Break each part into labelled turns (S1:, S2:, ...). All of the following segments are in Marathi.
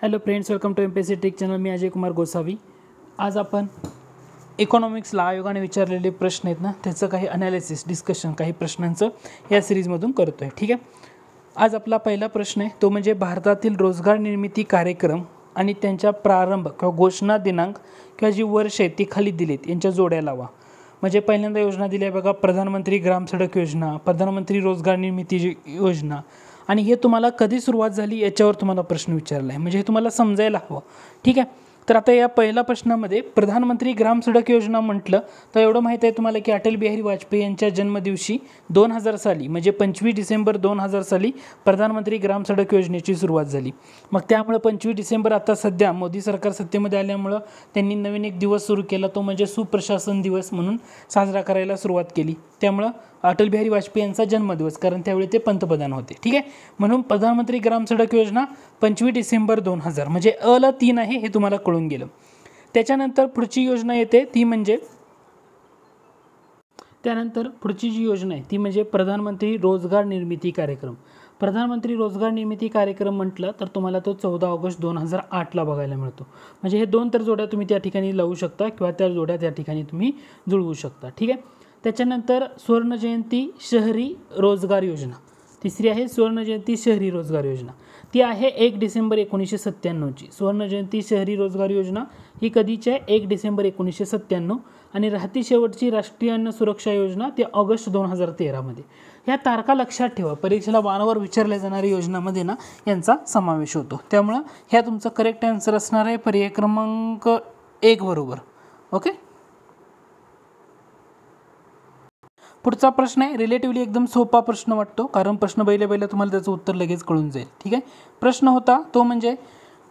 S1: Hello friends, welcome to MPSC tech channel. मी अजय कुमार गोसावी. आज आपण इकॉनॉमिक्सला आयोगाने विचारलेले प्रश्न आहेत ना, त्याचं काही अनालिसिस डिस्कशन काही प्रश्नांचं या सिरीजमधून करतो आहे. ठीक आहे. आज आपला पहिला प्रश्न आहे तो म्हणजे भारतातील रोजगार निर्मिती कार्यक्रम आणि त्यांच्या प्रारंभ किंवा घोषणा दिनांक किंवा जी वर्ष आहेत ती खाली दिलीत यांच्या जोड्या लावा. म्हणजे पहिल्यांदा योजना दिली आहे बघा, प्रधानमंत्री ग्राम सडक योजना, प्रधानमंत्री रोजगार निर्मिती योजना, आणि हे तुम्हाला कधी सुरुवात झाली याच्यावर तुम्हाला प्रश्न विचारला आहे. म्हणजे हे तुम्हाला समजायला हवं. ठीक आहे. तर आता या पहिल्या प्रश्नामध्ये प्रधानमंत्री ग्राम सडक योजना म्हटलं तर एवढं माहीत आहे तुम्हाला की अटल बिहारी वाजपेयी यांच्या जन्मदिवशी 2000 साली म्हणजे 25 डिसेंबर 2000 साली प्रधानमंत्री ग्राम सडक योजनेची सुरुवात झाली. मग त्यामुळे 25 डिसेंबर आता सध्या मोदी सरकार सत्तेमध्ये आल्यामुळं त्यांनी नवीन एक दिवस सुरू केला, तो म्हणजे सुप्रशासन दिवस म्हणून साजरा करायला सुरुवात केली. त्यामुळं अटल बिहारी वाजपेयी यांचा जन्मदिवस, कारण त्यावेळी ते पंतप्रधान होते. ठीक आहे. म्हणून प्रधानमंत्री ग्राम सडक योजना 25 डिसेंबर 2000 म्हणजे अला 3 आहे हे तुम्हाला कळून गेलं. त्याच्यानंतर पुढची योजना येते ती म्हणजे पुढची जी योजना आहे ती म्हणजे प्रधानमंत्री रोजगार निर्मिती कार्यक्रम. प्रधानमंत्री रोजगार निर्मिती कार्यक्रम म्हटलं तर तुम्हाला तो 14 ऑगस्ट 2008ला बघायला मिळतो. म्हणजे हे दोन तर जोड्या तुम्ही त्या ठिकाणी लावू शकता किंवा त्या जोड्या त्या ठिकाणी तुम्ही जुळवू शकता. ठीक आहे. त्याच्यानंतर सुवर्णजयंती शहरी रोजगार योजना, तिसरी आहे सुवर्णजयंती शहरी रोजगार योजना. ती आहे 1 डिसेंबर 1997ची. सुवर्णजयंती शहरी रोजगार योजना ही कधीची आहे? 1 डिसेंबर 1997. आणि राहती शेवटची राष्ट्रीय अन्न सुरक्षा योजना ती ऑगस्ट 2013मध्ये. ह्या तारखा लक्षात ठेवा, परीक्षेला वारंवार विचारल्या जाणाऱ्या योजनांमध्ये ना यांचा समावेश होतो. त्यामुळं ह्या तुमचं करेक्ट आन्सर असणार आहे पर्याय क्रमांक 1 बरोबर. ओके. पुढचा प्रश्न आहे रिलेटिव्हली एकदम सोपा प्रश्न वाटतो, कारण प्रश्न बैले तुम्हाला त्याचं उत्तर लगेच कळून जाईल. ठीक आहे. प्रश्न होता तो म्हणजे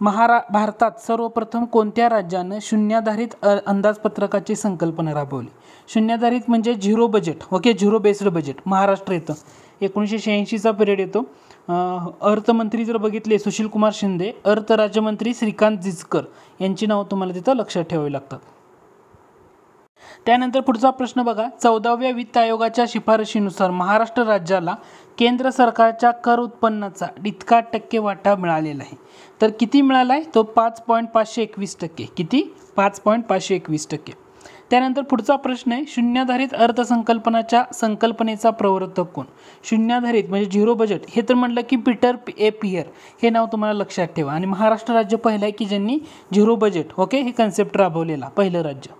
S1: भारतात सर्वप्रथम कोणत्या राज्यानं शून्याधारित अंदाजपत्रकाची संकल्पना राबवली? शून्याधारित म्हणजे zero budget. Okay, zero based budget. Maharashtra येतं. 1986चा पिरियड येतो. अर्थमंत्री जर बघितले सुशील कुमार शिंदे, अर्थ राज्यमंत्री श्रीकांत जिचकर यांची नावं तुम्हाला तिथं लक्षात ठेवावी लागतात. त्यानंतर पुढचा प्रश्न बघा, 14व्या वित्त आयोगाच्या शिफारशीनुसार महाराष्ट्र राज्याला केंद्र सरकारच्या कर उत्पन्नाचा इतका टक्के वाटा मिळालेला आहे. तर किती मिळाला आहे? तो 5.521%. किती? 5.521%. त्यानंतर पुढचा प्रश्न आहे शून्याधारित अर्थसंकल्पनाच्या संकल्पनेचा प्रवर्तक कोण? शून्याधारित म्हणजे झिरो बजेट हे तर म्हटलं की पीटर ए पियर हे नाव तुम्हाला लक्षात ठेवा. आणि महाराष्ट्र राज्य पहिलं आहे की ज्यांनी झिरो बजेट ओके हे कन्सेप्ट राबवलेला पहिलं राज्य.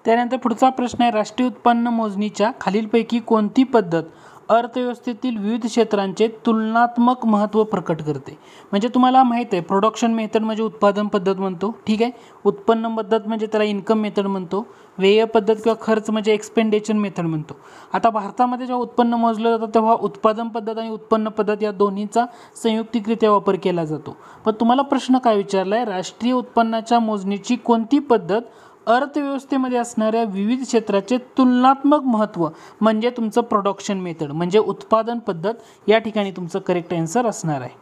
S1: त्यानंतर पुढचा प्रश्न आहे राष्ट्रीय उत्पन्न मोजणीच्या खालीलपैकी कोणती पद्धत अर्थव्यवस्थेतील विविध क्षेत्रांचे तुलनात्मक महत्त्व प्रकट करते? म्हणजे तुम्हाला माहीत आहे प्रोडक्शन मेथड म्हणजे उत्पादन पद्धत म्हणतो. ठीक आहे. उत्पन्न पद्धत म्हणजे त्याला इन्कम मेथड म्हणतो. व्यय पद्धत किंवा खर्च म्हणजे एक्सपेंडिचर मेथड म्हणतो. आता भारतामध्ये जेव्हा उत्पन्न मोजलं जातं तेव्हा उत्पादन पद्धत आणि उत्पन्न पद्धत या दोन्हीचा संयुक्तिकरित्या वापर केला जातो. पण तुम्हाला प्रश्न काय विचारला आहे? राष्ट्रीय उत्पन्नाच्या मोजणीची कोणती पद्धत अर्थव्यवस्थेमध्ये असणाऱ्या विविध क्षेत्राचे तुलनात्मक महत्त्व म्हणजे तुमचं प्रोडक्शन मेथड म्हणजे उत्पादन पद्धत या ठिकाणी तुमचं करेक्ट आन्सर असणार आहे.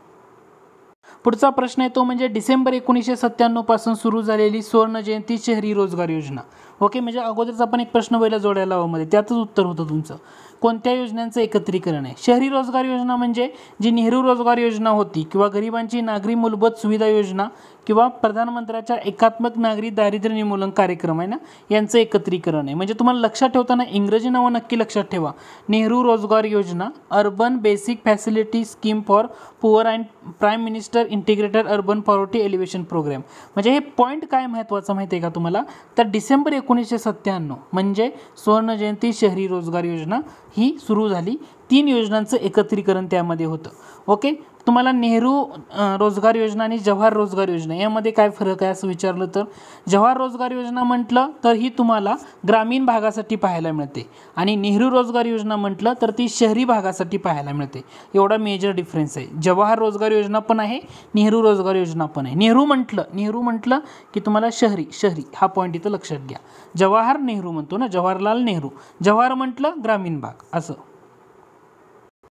S1: पुढचा प्रश्न आहे तो म्हणजे डिसेंबर 1997 पासून सुरू झालेली सुवर्णजयंती शहरी रोजगार योजना. ओके, म्हणजे अगोदरच आपण एक प्रश्न पहिला जोडायला हवा मध्ये त्यातच उत्तर होतं तुमचं. कोणत्या योजनांचं एकत्रीकरण आहे? शहरी रोजगार योजना म्हणजे जी नेहरू रोजगार योजना होती किंवा गरिबांची नागरी मूलभूत सुविधा योजना किंवा प्रधानमंत्र्याच्या एकात्मक नागरी दारिद्र्य निर्मूलन कार्यक्रम आहे ना यांचं एकत्रीकरण आहे. म्हणजे तुम्हाला लक्षात ठेवताना इंग्रजी नावं नक्की लक्षात ठेवा. नेहरू रोजगार योजना, urban basic facility scheme for poor and prime minister integrated urban poverty alleviation program. म्हणजे हे पॉईंट काय महत्त्वाचं माहिती आहे का तुम्हाला? तर डिसेंबर 1997 म्हणजे सुवर्णजयंती शहरी रोजगार योजना ही सुरू झाली. 3 योजनांचं एकत्रीकरण त्यामध्ये होतं. ओके. तुम्हाला नेहरू रोजगार योजना आणि जवाहर रोजगार योजना यामध्ये काय फरक आहे असं विचारलं तर जवाहर रोजगार योजना म्हटलं तर ही तुम्हाला ग्रामीण भागासाठी पाहायला मिळते आणि नेहरू रोजगार योजना म्हटलं तर ती शहरी भागासाठी पाहायला मिळते. एवढा मेजर डिफरन्स आहे. जवाहर रोजगार योजना पण आहे, नेहरू रोजगार योजना पण आहे. नेहरू म्हटलं की तुम्हाला शहरी हा पॉईंट इथं लक्षात घ्या. जवाहर नेहरू म्हणतो ना, जवाहरलाल नेहरू. जवाहर म्हटलं ग्रामीण भाग असं.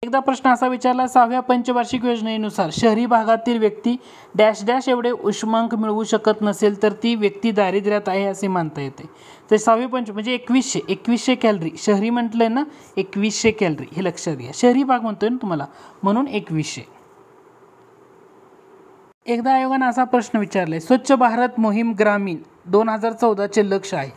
S1: एकदा प्रश्न असा विचारला 6व्या पंचवार्षिक योजनेनुसार शहरी भागातील व्यक्ती डॅश डॅश एवढे उष्मांक मिळवू शकत नसेल तर ती व्यक्ती दारिद्र्यात आहे असे मानता येते. तर 6वी पंच म्हणजे 2100 कॅलरी. शहरी म्हटलंय ना 2100 कॅलरी हे लक्षात घ्या. शहरी भाग म्हणतोय ना तुम्हाला म्हणून 2100. एकदा आयोगानं असा प्रश्न विचारलाय, स्वच्छ भारत मोहीम ग्रामीण 2014चे लक्ष्य आहे.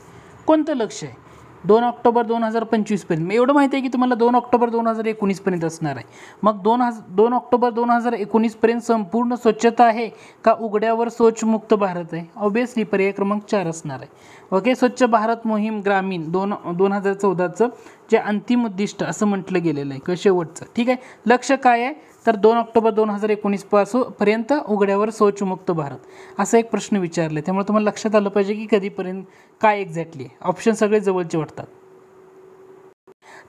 S1: कोणतं लक्ष्य आहे? 2 ऑक्टोबर 2025 पर्यंत. एवढं माहिती आहे की तुम्हाला 2 ऑक्टोबर 2019 पर्यंत असणार आहे. मग 2 ऑक्टोबर 2019 पर्यंत संपूर्ण स्वच्छता आहे का उघड्यावर शौचमुक्त भारत आहे? ऑब्विसली पर्याय क्रमांक 4 असणार आहे. ओके, स्वच्छ भारत मोहीम ग्रामीण 2014चं जे अंतिम उद्दिष्ट असं म्हटलं गेलेलं आहे किंवा शेवटचं. ठीक आहे, लक्ष काय आहे तर 2 ऑक्टोबर 2019 पर्यंत उघड्यावर शौचमुक्त भारत, असा एक प्रश्न विचारला. त्यामुळे तुम्हाला लक्षात आलं पाहिजे की कधीपर्यंत काय एक्झॅक्टली आहे. ऑप्शन सगळे जवळचे वाटतात.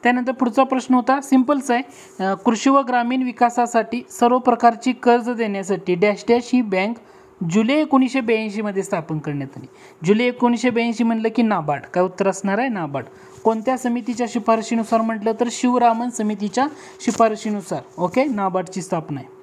S1: त्यानंतर पुढचा प्रश्न होता, सिम्पलच आहे, कृषी व ग्रामीण विकासासाठी सर्व प्रकारची कर्ज देण्यासाठी डॅश डॅश ही बँक जुलै 1982 मध्ये स्थापन करण्यात आली. जुलै 1982 म्हणलं की नाबार्ड. काय उत्तर असणार आहे? नाबार्ड. कोणत्या समितीच्या शिफारशीनुसार म्हटलं तर शिवरामन समितीच्या शिफारशीनुसार. ओके, नाबार्डची स्थापना आहे.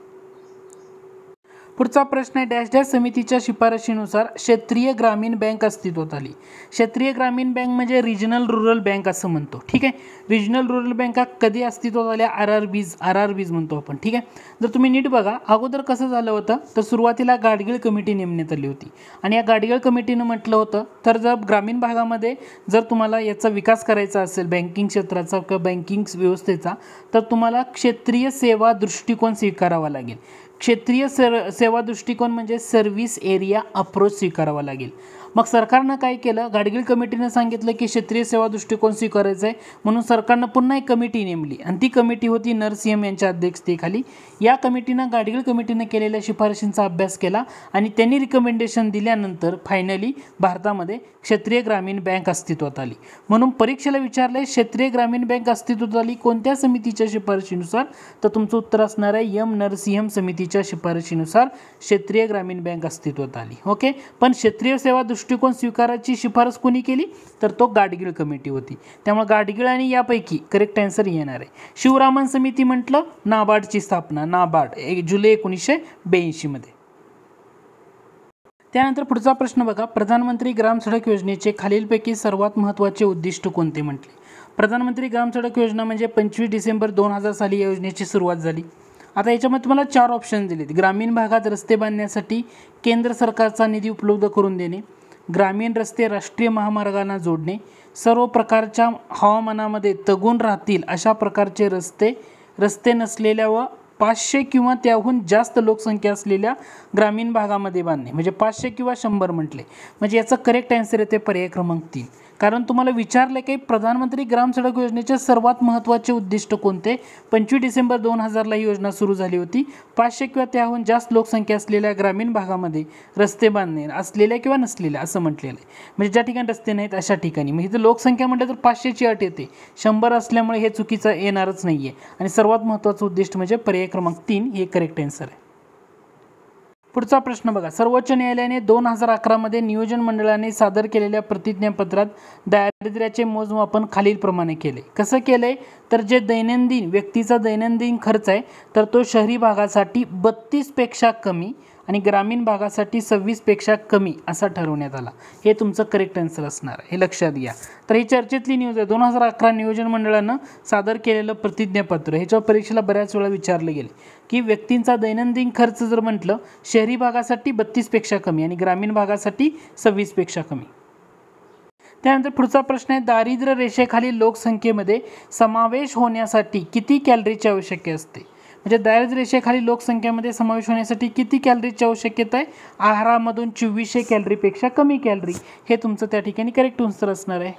S1: पुढचा प्रश्न आहे, डॅश डॅश समितीच्या शिफारशीनुसार क्षेत्रीय ग्रामीण बँक अस्तित्वात आली. क्षेत्रीय ग्रामीण बँक म्हणजे रिजनल रुरल बँक असं म्हणतो. ठीक आहे, रिजनल रुरल बँका कधी अस्तित्वात आल्या? आरआरबीज म्हणतो आपण. ठीक आहे, जर तुम्ही नीट बघा अगोदर कसं झालं होतं तर सुरुवातीला गाडगीळ कमिटी नेमण्यात आली होती आणि या गाडगीळ कमिटीनं म्हटलं होतं तर जर ग्रामीण भागामध्ये जर तुम्हाला याचा विकास करायचा असेल बँकिंग क्षेत्राचा किंवा बँकिंग व्यवस्थेचा तर तुम्हाला क्षेत्रीय सेवा दृष्टिकोन स्वीकारावा लागेल. क्षेत्रीय सेवा दृष्टिकोन म्हणजे सर्व्हिस एरिया अप्रोच स्वीकारावा लागेल. मग सरकारनं काय केलं? गाडगीळ कमिटीनं सांगितलं की क्षेत्रीय सेवा दृष्टिकोन स्वीकारायचा आहे म्हणून सरकारनं पुन्हा एक कमिटी नेमली आणि ती कमिटी होती नरसिंहम यांच्या अध्यक्षतेखाली. या कमिटीनं गाडगीळ कमिटीनं केलेल्या शिफारशींचा अभ्यास केला आणि त्यांनी रिकमेंडेशन दिल्यानंतर फायनली भारतामध्ये क्षेत्रीय ग्रामीण बँक अस्तित्वात आली. म्हणून परीक्षेला विचारलंय क्षेत्रीय ग्रामीण बँक अस्तित्वात आली कोणत्या समितीच्या शिफारशीनुसार? तर तुमचं उत्तर असणार आहे एम नरसिंहम समितीच्या शिफारशीनुसार क्षेत्रीय ग्रामीण बँक अस्तित्वात आली. ओके, पण क्षेत्रीय सेवा दृष्टिकोन स्वीकाराची शिफारस कोणी केली? तर तो गाडगीळ कमिटी होती. त्यामुळे गाडगीळ आणि यापैकी करेक्ट आन्सर येणार आहे. शिवरामन समिती म्हटलं, नाबार्डची स्थापना नाबार्ड जुलै 1982 मध्ये. त्यानंतर पुढचा प्रश्न बघा, प्रधानमंत्री ग्राम सडक योजनेचे खालीलपैकी सर्वात महत्त्वाचे उद्दिष्ट कोणते म्हटले? प्रधानमंत्री ग्राम सडक योजना म्हणजे 25 डिसेंबर 2000 साली या योजनेची सुरुवात झाली. आता याच्यामध्ये तुम्हाला 4 ऑप्शन दिलेत. ग्रामीण भागात रस्ते बांधण्यासाठी केंद्र सरकारचा निधी उपलब्ध करून देणे, ग्रामीण रस्ते राष्ट्रीय महामार्गांना जोडणे, सर्व प्रकारच्या हवामानामध्ये तगून राहतील अशा प्रकारचे रस्ते नसलेल्या व 500 किंवा त्याहून जास्त लोकसंख्या असलेल्या ग्रामीण भागामध्ये बांधणे. म्हणजे 500 किंवा 100 म्हटले. म्हणजे याचं करेक्ट आन्सर येते पर्याय क्रमांक 3. कारण तुम्हाला विचारलं की प्रधानमंत्री ग्राम सडक योजनेचे सर्वात महत्त्वाचे उद्दिष्ट कोणते? 25 डिसेंबर 2000 ही योजना सुरू झाली होती. 500 किंवा त्याहून जास्त लोकसंख्या असलेल्या ग्रामीण भागामध्ये रस्ते बांधणे, असलेल्या किंवा नसलेल्या असं म्हटलेलं आहे. म्हणजे ज्या ठिकाणी रस्ते नाहीत अशा ठिकाणी. मग इथं लोकसंख्या म्हटलं तर 500ची अट येते. 100 असल्यामुळे हे चुकीचं येणारच नाही आहे. आणि सर्वात महत्त्वाचं उद्दिष्ट म्हणजे पर्याय क्रमांक 3 हे करेक्ट आन्सर आहे. पुढचा प्रश्न बघा, सर्वोच्च न्यायालयाने 2011 मध्ये नियोजन मंडळाने सादर केलेल्या प्रतिज्ञापत्रात दारिद्र्याचे मोजमापन खालीलप्रमाणे केले. कसं केलंय तर जे दैनंदिन व्यक्तीचा दैनंदिन खर्च आहे तर तो शहरी भागासाठी 32 पेक्षा कमी आणि ग्रामीण भागासाठी 26 पेक्षा कमी असा ठरवण्यात आला. हे तुमचं करेक्ट आन्सर असणार आहे, हे लक्षात घ्या. तर ही चर्चेतली न्यूज आहे. 2011 नियोजन मंडळानं सादर केलेलं प्रतिज्ञापत्र ह्याच्यावर परीक्षेला बऱ्याच वेळा विचारले गेले की व्यक्तींचा दैनंदिन खर्च जर म्हटलं शहरी भागासाठी 32 पेक्षा कमी आणि ग्रामीण भागासाठी 26 पेक्षा कमी. त्यानंतर पुढचा प्रश्न आहे, दारिद्र्य रेषेखालील लोकसंख्येमध्ये समावेश होण्यासाठी किती कॅलरीची आवश्यकता असते? म्हणजे दारिद्र्य रेषेखाली लोकसंख्येमध्ये समावेश होण्यासाठी किती कॅलरीची आवश्यकता आहे? आहारामधून 2400 कॅलरीपेक्षा कमी कॅलरी. हे तुमचं त्या ठिकाणी करेक्ट आन्सर असणार आहे.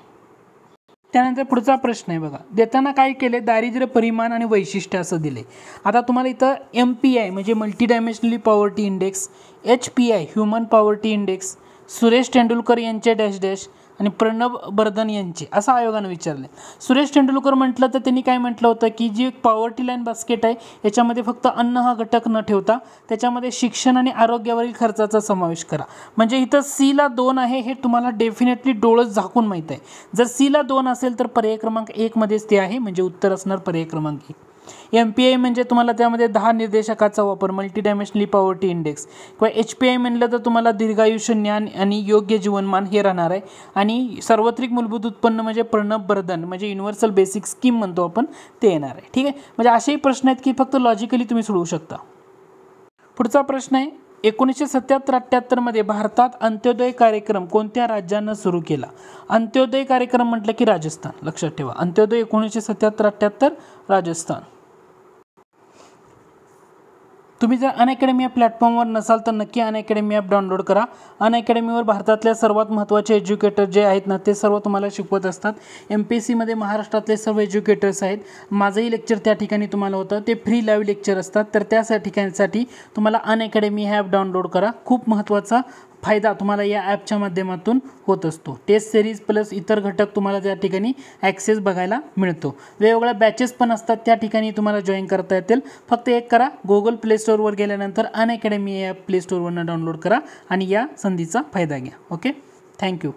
S1: त्यानंतर पुढचा प्रश्न आहे बघा, देताना काय केले? दारिद्र्य परिमाण आणि वैशिष्ट्य असं दिले. आता तुम्हाला इथं MPI म्हणजे multi dimensionally poverty index, HPI human poverty index, Suresh Tendulkar यांचे डॅश डॅश आणि प्रणब बर्धन यांचे असं आयोगानं विचारले. सुरेश तेंडुलकर म्हटलं तर त्यांनी काय म्हटलं होतं की जी पॉवर्टी लाईन बास्केट आहे याच्यामध्ये फक्त अन्न हा घटक न ठेवता त्याच्यामध्ये शिक्षण आणि आरोग्यावरील खर्चाचा समावेश करा. म्हणजे इथं Cला 2 आहे हे तुम्हाला डेफिनेटली डोळं झाकून माहीत आहे. जर Cला 2 असेल तर पर्याय क्रमांक 1 मध्येच ते आहे, म्हणजे उत्तर असणार पर्याय क्रमांक 1. MPI म्हणजे तुम्हाला त्यामध्ये 10 निर्देशकाचा वापर, मल्टी डायमेन्शनली पॉवर्टी इंडेक्स. किंवा HPI म्हणलं तर तुम्हाला दीर्घायुष्य, ज्ञान आणि योग्य जीवनमान हे राहणार आहे. आणि सार्वत्रिक मूलभूत उत्पन्न म्हणजे प्रणब बर्धन म्हणजे युनिव्हर्सल बेसिक स्कीम म्हणतो आपण, ते येणार आहे. ठीक आहे, म्हणजे असेही प्रश्न आहेत की फक्त लॉजिकली तुम्ही सोडवू शकता. पुढचा प्रश्न आहे, 1977-78 मध्ये भारतात अंत्योदय कार्यक्रम कोणत्या राज्यानं सुरू केला? अंत्योदय कार्यक्रम म्हटलं की राजस्थान, लक्षात ठेवा. अंत्योदय 1977-78 राजस्थान. तुम्ही जर अनअकॅडमी या प्लॅटफॉर्मवर नसाल तर नक्की अनअकॅडमी ॲप डाउनलोड करा. अनअकॅडमीवर भारतातल्या सर्वात महत्त्वाचे एज्युकेटर जे आहेत ना ते सर्व तुम्हाला शिकवत असतात. MPSCमध्ये महाराष्ट्रातले सर्व एज्युकेटर्स आहेत. माझंही लेक्चर त्या ठिकाणी तुम्हाला होतं, ते फ्री लाईव्ह लेक्चर असतात. तर त्या ठिकाणसाठी तुम्हाला अनअकॅडमी हे ॲप डाउनलोड करा. खूप महत्त्वाचा फायदा तुम्हाला या ॲपच्या माध्यमातून होत असतो. टेस्ट सिरीज प्लस इतर घटक तुम्हाला त्या ठिकाणी ॲक्सेस बघायला मिळतो. वेगवेगळ्या बॅचेस पण असतात, त्या ठिकाणी तुम्हाला जॉईन करता येतील. फक्त एक करा, गुगल प्ले स्टोअरवर गेल्यानंतर अनअकॅडमी ॲप प्ले स्टोअरवरनं डाउनलोड करा आणि या संधीचा फायदा घ्या. Okay, thank you.